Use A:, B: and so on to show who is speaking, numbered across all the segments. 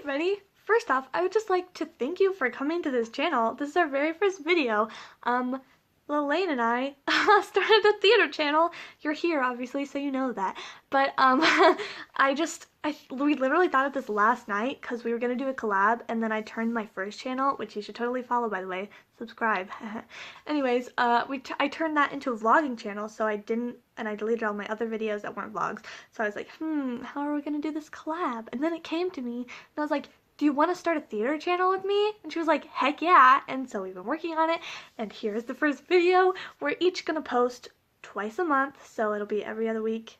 A: everybody! First off, I would just like to thank you for coming to this channel. This is our very first video. Lalaine and I started a theater channel. You're here, obviously, so you know that. But, we literally thought of this last night because we were going to do a collab, and then I turned my first channel, which you should totally follow, by the way. Subscribe. Anyways, I turned that into a vlogging channel, so I deleted all my other videos that weren't vlogs. So I was like, how are we going to do this collab? And then it came to me, and I was like, do you want to start a theater channel with me? And she was like, heck yeah. And so we've been working on it, and here's the first video. We're each gonna post twice a month, so it'll be every other week.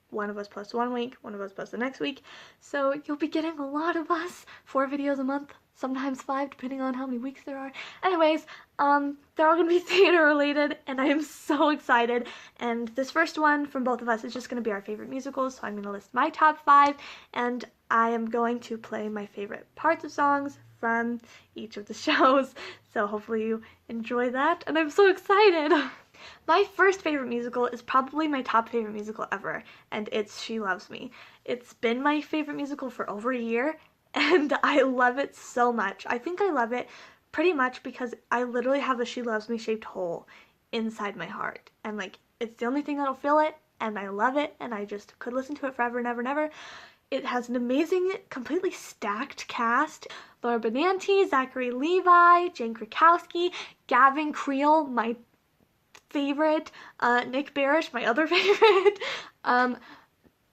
A: One of us posts one week, one of us posts the next week. So you'll be getting a lot of us. 4 videos a month, sometimes 5, depending on how many weeks there are. Anyways, they're all gonna be theater related, and I am so excited. And this first one from both of us is just gonna be our favorite musicals, so I'm gonna list my top 5, and I am going to play my favorite parts of songs from each of the shows, so hopefully you enjoy that, and I'm so excited! My first favorite musical is probably my top favorite musical ever, and it's She Loves Me. It's been my favorite musical for over a year, and I love it so much. I think I love it pretty much because I literally have a She Loves Me shaped hole inside my heart, and like, it's the only thing that'll fill it, and I love it, and I just could listen to it forever and ever and ever. It has an amazing, completely stacked cast. Laura Benanti, Zachary Levi, Jane Krakowski, Gavin Creel, my favorite, Nick Barish, my other favorite,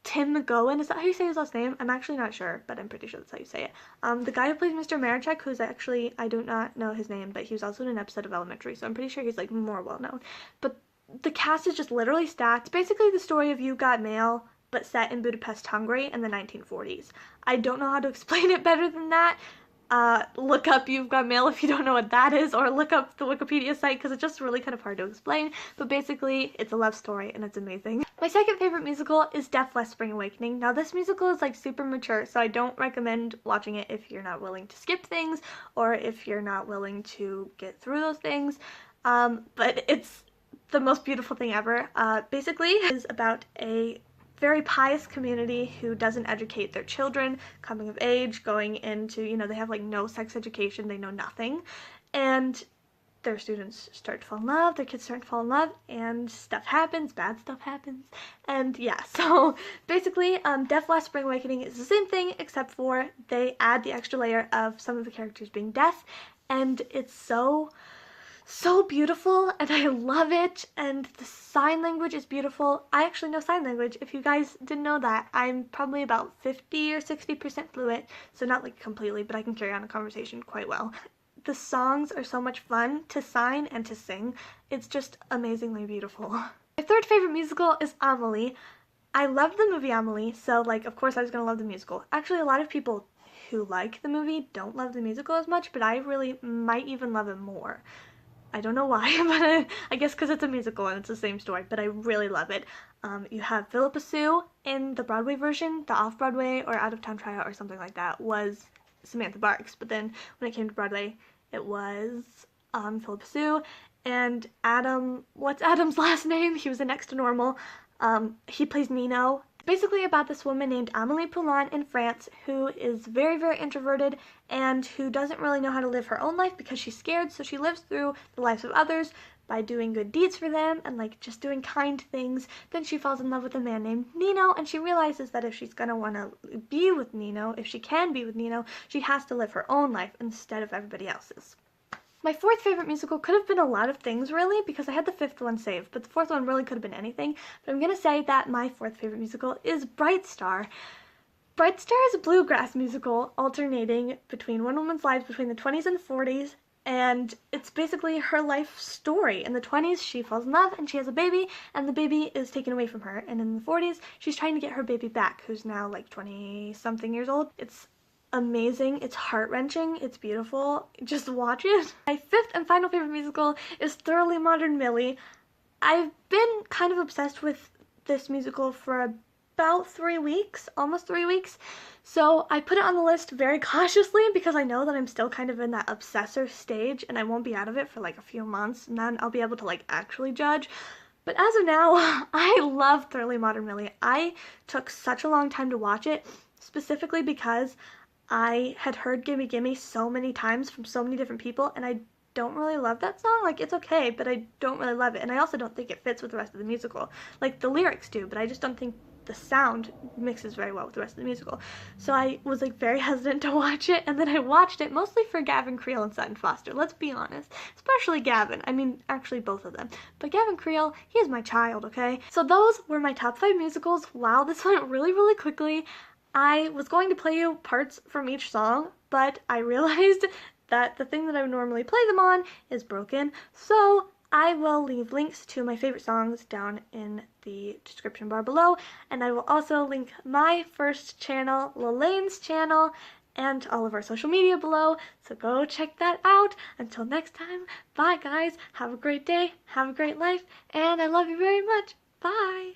A: Tim McGowan, is that how you say his last name? I'm actually not sure, but I'm pretty sure that's how you say it. The guy who plays Mr. Marichek, who's actually, I do not know his name, but he was also in an episode of Elementary, so I'm pretty sure he's like more well known. But the cast is just literally stacked. It's basically the story of You've Got Mail, but set in Budapest, Hungary in the 1940s. I don't know how to explain it better than that. Look up You've Got Mail if you don't know what that is, or look up the Wikipedia site because it's just really kind of hard to explain, but basically it's a love story and it's amazing. My second favorite musical is Deaf West Spring Awakening. Now this musical is like super mature, so I don't recommend watching it if you're not willing to skip things or if you're not willing to get through those things, but it's the most beautiful thing ever. Basically it's about a very pious community who doesn't educate their children, coming of age, going into, you know, they have like no sex education, they know nothing, and their students start to fall in love, their kids start to fall in love, and stuff happens, bad stuff happens, and yeah, so basically, Deaf West Spring Awakening is the same thing, except for they add the extra layer of some of the characters being deaf, and it's so beautiful, and I love it, and the sign language is beautiful. I actually know sign language, if you guys didn't know that. I'm probably about 50 or 60% fluent, so not like completely, but I can carry on a conversation quite well. The songs are so much fun to sign and to sing. It's just amazingly beautiful. My third favorite musical is Amélie. I love the movie Amélie, so like, of course I was gonna love the musical. Actually, a lot of people who like the movie don't love the musical as much, but I really might even love it more. I don't know why, but I guess because it's a musical and it's the same story, but I really love it. You have Philippa Sue in the Broadway version. The off-Broadway or out-of-town tryout or something like that was Samantha Barks, but then when it came to Broadway, it was Philippa Sue, and Adam, what's Adam's last name? He was in Next to Normal. He plays Nino. Basically about this woman named Amélie Poulain in France who is very, very introverted and who doesn't really know how to live her own life because she's scared, so she lives through the lives of others by doing good deeds for them and like just doing kind things. Then she falls in love with a man named Nino, and she realizes that if she's gonna want to be with Nino, if she can be with Nino, she has to live her own life instead of everybody else's. My fourth favorite musical could have been a lot of things, really, because I had the fifth one saved, but the fourth one really could have been anything. But I'm going to say that my fourth favorite musical is Bright Star. Bright Star is a bluegrass musical alternating between one woman's lives between the 20s and 40s, and it's basically her life story. In the 20s, she falls in love and she has a baby, and the baby is taken away from her. And in the 40s, she's trying to get her baby back, who's now like 20-something years old. It's amazing, it's heart-wrenching, it's beautiful, just watch it. My fifth and final favorite musical is Thoroughly Modern Millie. I've been kind of obsessed with this musical for about 3 weeks, almost 3 weeks, so I put it on the list very cautiously because I know that I'm still kind of in that obsessor stage and I won't be out of it for like a few months, and then I'll be able to like actually judge. But as of now, I love Thoroughly Modern Millie. I took such a long time to watch it, specifically because I had heard Gimme Gimme so many times from so many different people, and I don't really love that song. Like, it's okay, but I don't really love it. And I also don't think it fits with the rest of the musical. Like, the lyrics do, but I just don't think the sound mixes very well with the rest of the musical. So I was like very hesitant to watch it, and then I watched it mostly for Gavin Creel and Sutton Foster, let's be honest. Especially Gavin. I mean, actually both of them. But Gavin Creel, he is my child, okay? So those were my top 5 musicals. Wow, this went really, really quickly. I was going to play you parts from each song, but I realized that the thing that I would normally play them on is broken, so I will leave links to my favorite songs down in the description bar below, and I will also link my first channel, Lalaine's channel, and all of our social media below, so go check that out. Until next time, bye guys, have a great day, have a great life, and I love you very much. Bye!